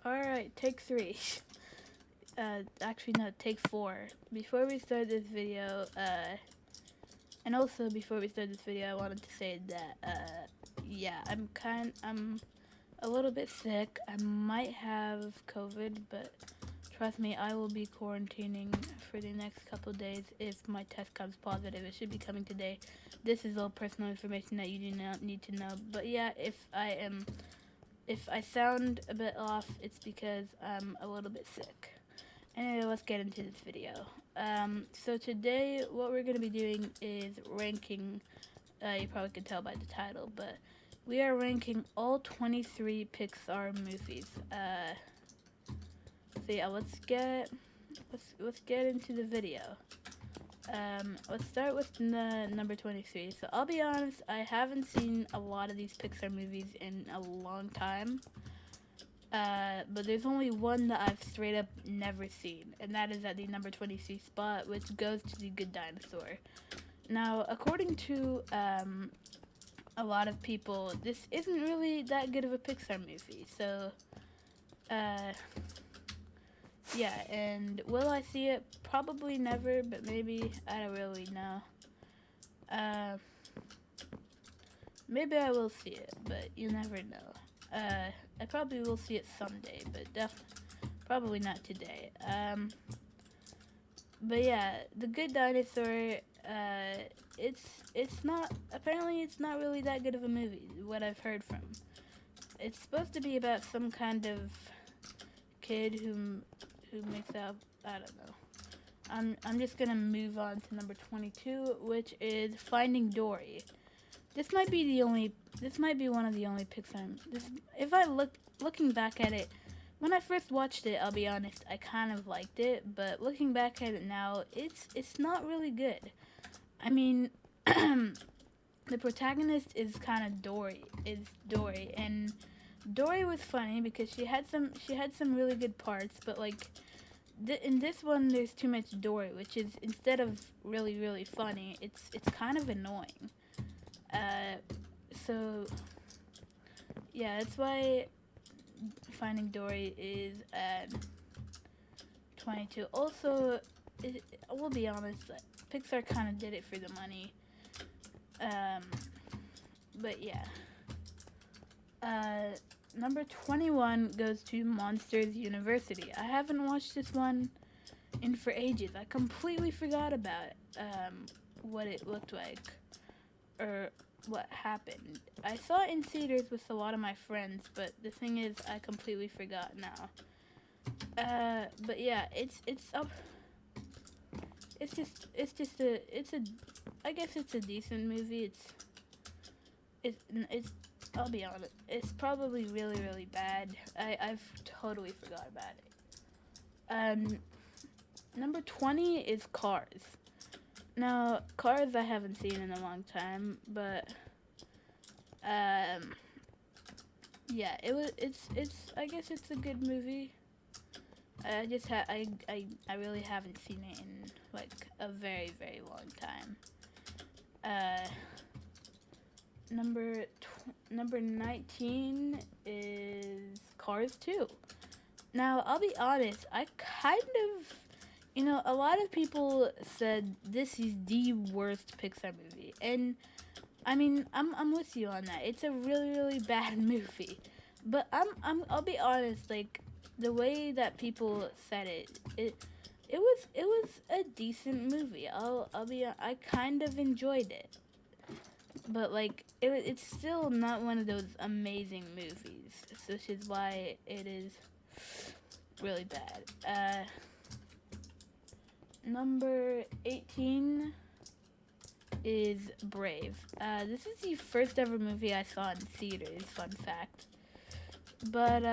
Alright, take three. Actually, no, take four. Before we start this video, and also before we start this video, I wanted to say that, yeah, I'm a little bit sick. I might have COVID, but trust me, I will be quarantining for the next couple days if my test comes positive. It should be coming today. This is all personal information that you do not need to know. But yeah, if I sound a bit off, it's because I'm a little bit sick. Anyway, let's get into this video. So today, what we're going to be doing is ranking, you probably can tell by the title, but we are ranking all 23 Pixar movies. So yeah, let's get into the video. Let's start with number 23. So I'll be honest, I haven't seen a lot of these Pixar movies in a long time. But there's only one that I've straight up never seen, and that is at the number 23 spot, which goes to The Good Dinosaur. Now, according to a lot of people, this isn't really that good of a Pixar movie. So, yeah, and will I see it? Probably never, but maybe. I don't really know. Maybe I will see it, but you never know. I probably will see it someday, but probably not today. But yeah, The Good Dinosaur, it's not, apparently it's not really that good of a movie, what I've heard from. It's supposed to be about some kind of kid who makes out, I don't know. I'm just gonna move on to number 22, which is Finding Dory. This might be one of the only Pixar. If I looking back at it, when I first watched it, I'll be honest, I kind of liked it, but looking back at it now, it's not really good. I mean, the protagonist is kind of Dory, and Dory was funny because she had some really good parts, but like in this one, there's too much Dory, which is, instead of really funny, it's kind of annoying. So yeah, that's why Finding Dory is 22. Also, I will be honest, Pixar kind of did it for the money. But yeah. Number 21 goes to Monsters University. I haven't watched this one in for ages. I completely forgot about what it looked like or what happened. I saw it in theaters with a lot of my friends, but the thing is, I completely forgot now. But yeah, it's up. I guess it's a decent movie. It's I'll be honest, it's probably really bad. I've totally forgot about it. Number 20 is Cars. Now, Cars I haven't seen in a long time, but yeah, it's I guess it's a good movie. I really haven't seen it in like a very long time. Number 19 is Cars 2. Now, I'll be honest, I kind of, a lot of people said this is the worst Pixar movie, and I mean, I'm with you on that. It's a really bad movie, but I'll be honest, like the way that people said it was a decent movie. I kind of enjoyed it, but like it's still not one of those amazing movies, which is why it is really bad. Number 18 is Brave. This is the first ever movie I saw in theaters, fun fact. But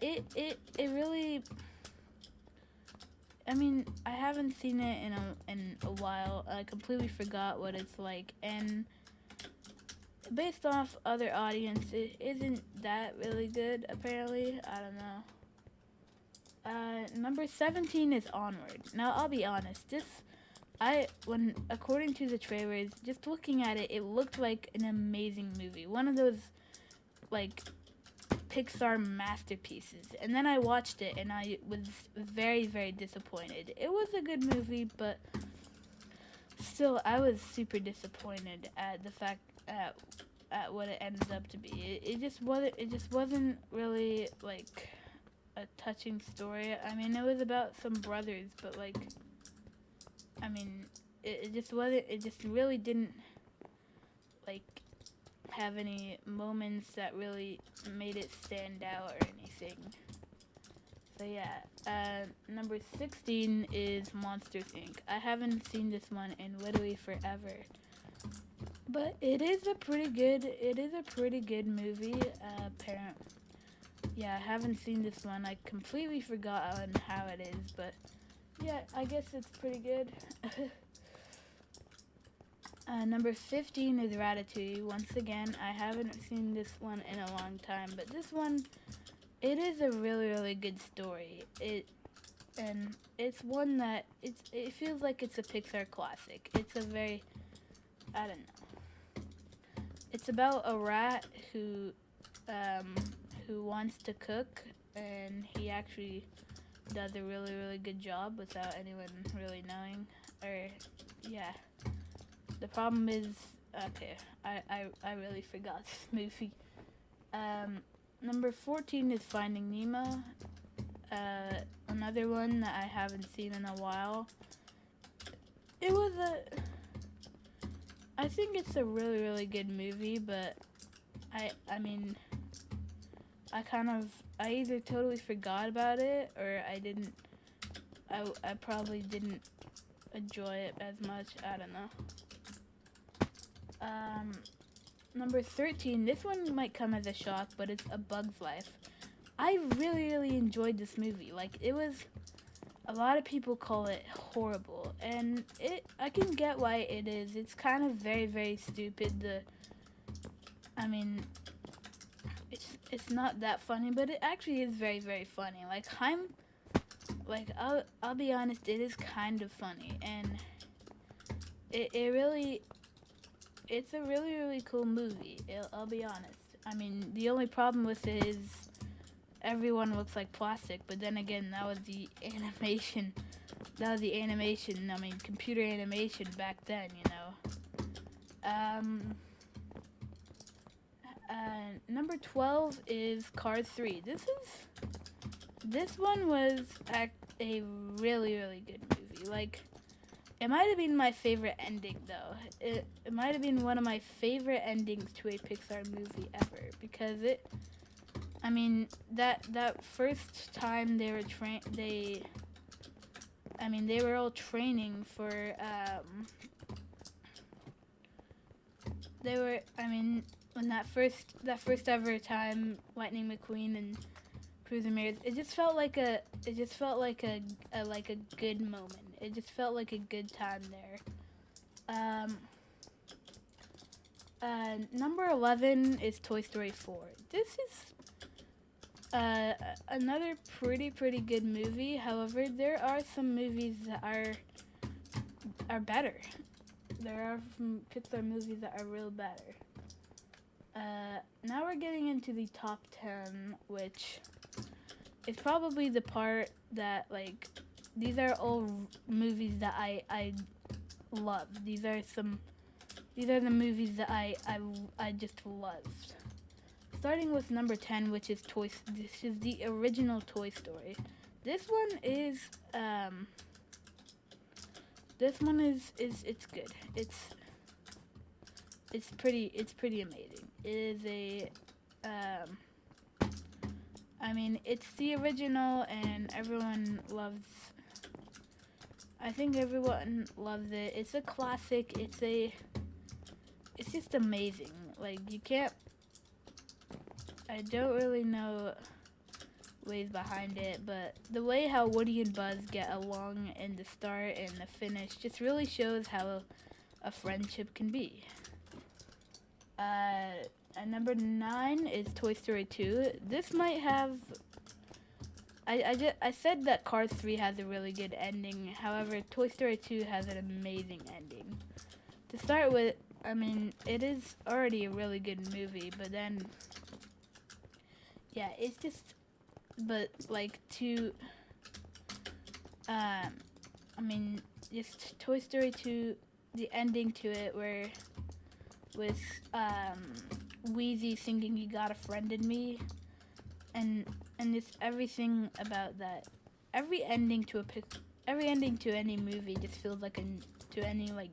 it really, I mean, I haven't seen it in a while. I completely forgot what it's like, and based off other audience, it isn't that really good, apparently. I don't know. Number 17 is Onward. Now, I'll be honest, according to the trailers, just looking at it, it looked like an amazing movie. One of those, like, Pixar masterpieces. And then I watched it and I was very, very disappointed. It was a good movie, but still, I was super disappointed at the fact at what it ended up to be. It just wasn't. It just wasn't really like a touching story. I mean, it was about some brothers, but like, I mean, it just wasn't. It just really didn't like have any moments that really made it stand out or anything. So yeah, number 16 is Monsters Inc. I haven't seen this one in literally forever, but it is a pretty good. It is a pretty good movie. Yeah, I haven't seen this one. I completely forgot on how it is, but yeah, I guess it's pretty good. Number 15 is Ratatouille. Once again, I haven't seen this one in a long time, but this one, it is a really, really good story. It's one that it feels like it's a Pixar classic. It's a very, I don't know. It's about a rat who wants to cook, and he actually does a really, really good job without anyone really knowing. Or yeah. The problem is, okay, I really forgot this movie. Number 14 is Finding Nemo. Another one that I haven't seen in a while. I think it's a really, really good movie, but I mean, I either totally forgot about it, or I probably didn't enjoy it as much, I don't know. Number 13, this one might come as a shock, but it's A Bug's Life. I really, really enjoyed this movie. Like, a lot of people call it horrible, and I can get why it is. It's kind of very, very stupid. I mean, it's not that funny, but it actually is very, very funny. I'll be honest, it is kind of funny, and it's a really, really cool movie. I'll be honest. I mean, the only problem with it is everyone looks like plastic, but then again, that was the animation. I mean, computer animation back then, you know. Number 12 is Cars 3. This one was a really, really good movie. Like, it might have been my favorite ending, though. It might have been one of my favorite endings to a Pixar movie ever, because I mean, that first time they were all training for, when that first ever time Lightning McQueen and Cruise Ramirez, it just felt like a good moment. It just felt like a good time there. Number 11 is Toy Story 4. This is another pretty good movie. However, there are some movies that are better. There are some Pixar movies that are real better. Now we're getting into the top 10, which is probably the part that, like, these are all movies that I love. These are the movies that I just loved. Starting with number 10, which is this is the original Toy Story. This one is it's good. It's pretty amazing. It is it's the original, and I think everyone loves it. It's a classic. It's just amazing. Like, I don't really know ways behind it, but the way how Woody and Buzz get along in the start and the finish just really shows how a friendship can be. And number 9 is Toy Story 2. This might have... I said that Cars 3 has a really good ending. However, Toy Story 2 has an amazing ending. To start with, I mean, it is already a really good movie, but then yeah, it's just, but like to, um, I mean, just Toy Story 2, the ending to it where with Wheezy singing "You Got a Friend in Me," and just everything about that. Every ending to every ending to any movie just feels like to any like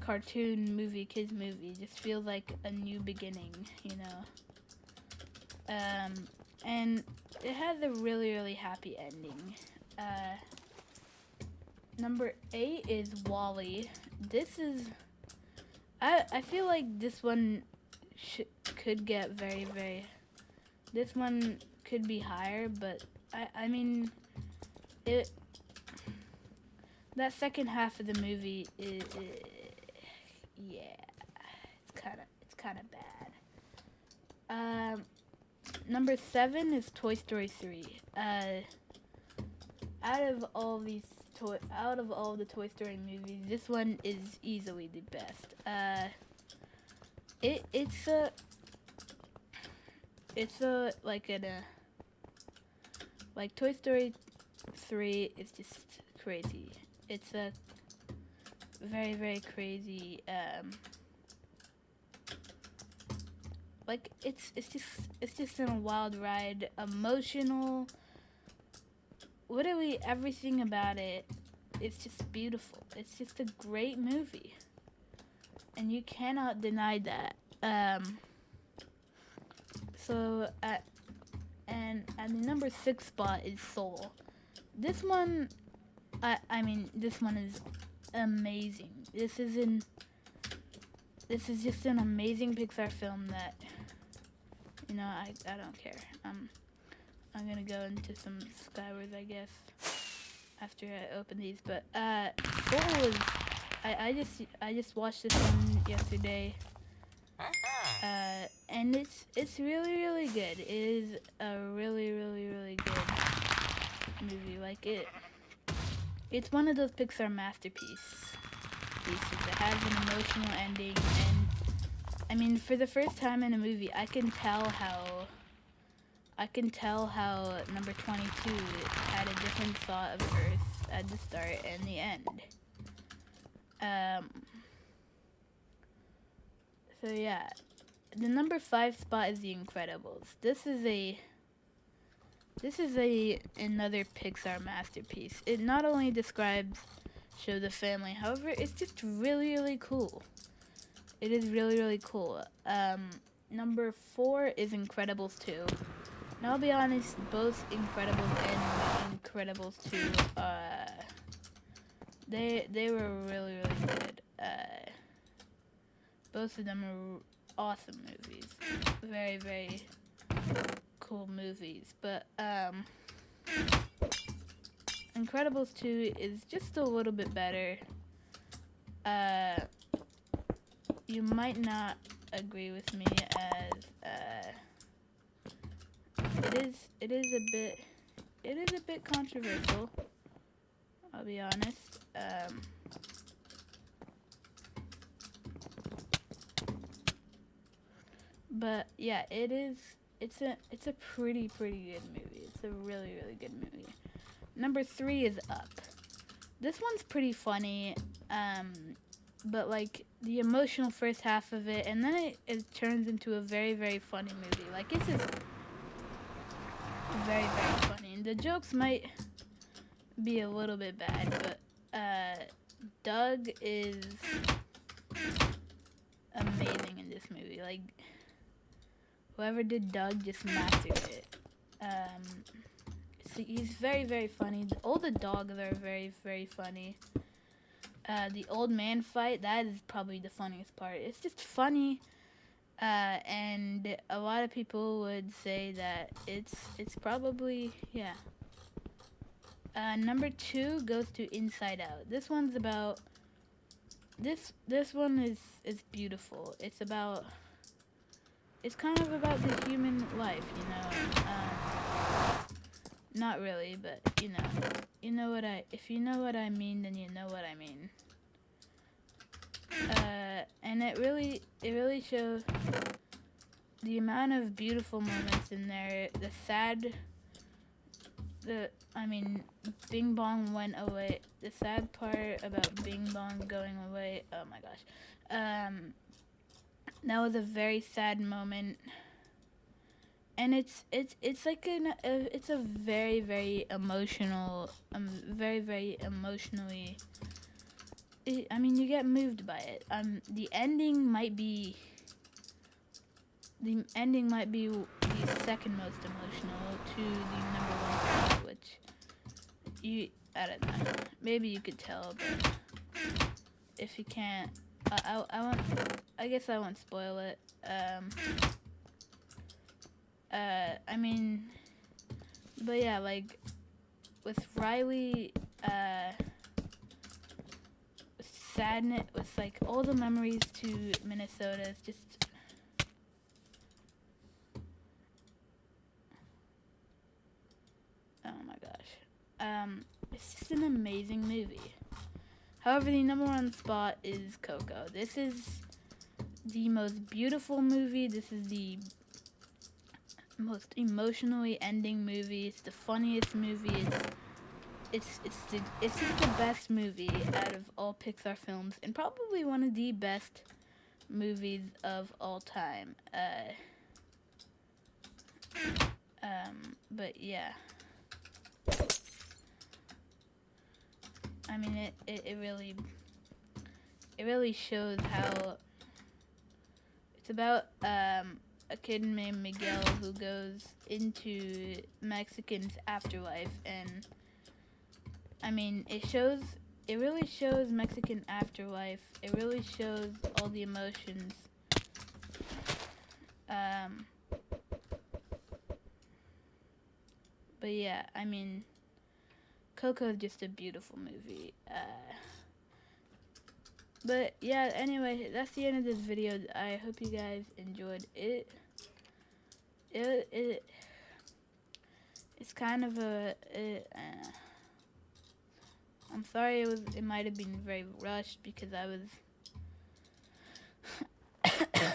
cartoon movie, kids movie, just feels like a new beginning, you know. And it has a really really happy ending. Uh, Number 8 is Wally. This is I feel like this one could get very very. This one could be higher, but I mean it. That second half of the movie is yeah, it's kind of bad. Number 7 is Toy Story 3. Out of all the Toy Story movies, this one is easily the best. It's a like Toy Story 3 is just crazy. It's a very very crazy like it's just a wild ride, emotional, literally everything about it. It's just beautiful. It's just a great movie, and you cannot deny that. So and the number 6 spot is Soul. This one, I mean, this one is amazing. This is just an amazing Pixar film that, you know, I don't care. I'm gonna go into some Skywards, I guess, after I open these. But Soul is, I just watched this one yesterday. And it's really really good. It is a really really really good movie. Like it's one of those Pixar masterpieces. It has an emotional ending, and I mean, for the first time in a movie, I can tell how number 22 had a different thought of Earth at the start and the end. So yeah, the number 5 spot is The Incredibles. This is another Pixar masterpiece. It not only describes show the family, however, it's just really really cool. It is really really cool. Number 4 is Incredibles 2. Now I'll be honest, both Incredibles and Incredibles 2, they were really really good. Both of them are awesome movies, very very cool movies. But Incredibles 2 is just a little bit better. You might not agree with me as it is a bit controversial. I'll be honest. But yeah, it's a pretty good movie. It's a really really good movie. Number 3 is Up. This one's pretty funny, but like the emotional first half of it, and then it turns into a very very funny movie. Like it's just very very funny, and the jokes might be a little bit bad, but Doug is amazing in this movie. Like whoever did Doug just mastered it. So he's very very funny. All the dogs are very very funny. The old man fight, that is probably the funniest part. It's just funny, and a lot of people would say that it's probably, yeah. Number 2 goes to Inside Out. This one's about this one is beautiful. It's kind of about the human life, you know. Not really, but if you know what I mean, then you know what I mean. And it really shows the amount of beautiful moments in there, I mean, Bing Bong went away. The sad part about Bing Bong going away, oh my gosh. That was a very sad moment. And it's like it's a very very emotional, very emotionally. I mean, you get moved by it. The ending might be the second most emotional to the number one spot, which I don't know. Maybe you could tell, but if you can't, I won't. I guess I won't spoil it. I mean, but yeah, like with Riley, sadness, with like all the memories to Minnesota, it's just. Oh my gosh. It's just an amazing movie. However, the number one spot is Coco. This is the most beautiful movie. This is the most emotionally ending movie. It's the funniest movie. It's just the best movie out of all Pixar films, and probably one of the best movies of all time. But yeah. I mean, it really shows how it's about a kid named Miguel who goes into Mexican's afterlife, and I mean, it really shows Mexican afterlife. It really shows all the emotions. But yeah, I mean, Coco is just a beautiful movie. But yeah, anyway, that's the end of this video. I hope you guys enjoyed it. It's kind of I'm sorry it might have been very rushed because I was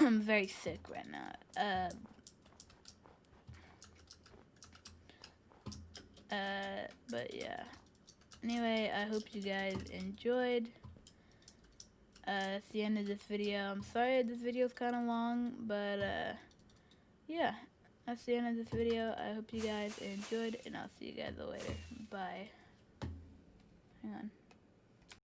I'm very sick right now. But yeah. Anyway, I hope you guys enjoyed. It's the end of this video. I'm sorry this video is kind of long, but yeah, that's the end of this video. I hope you guys enjoyed, and I'll see you guys later. Bye. Hang on.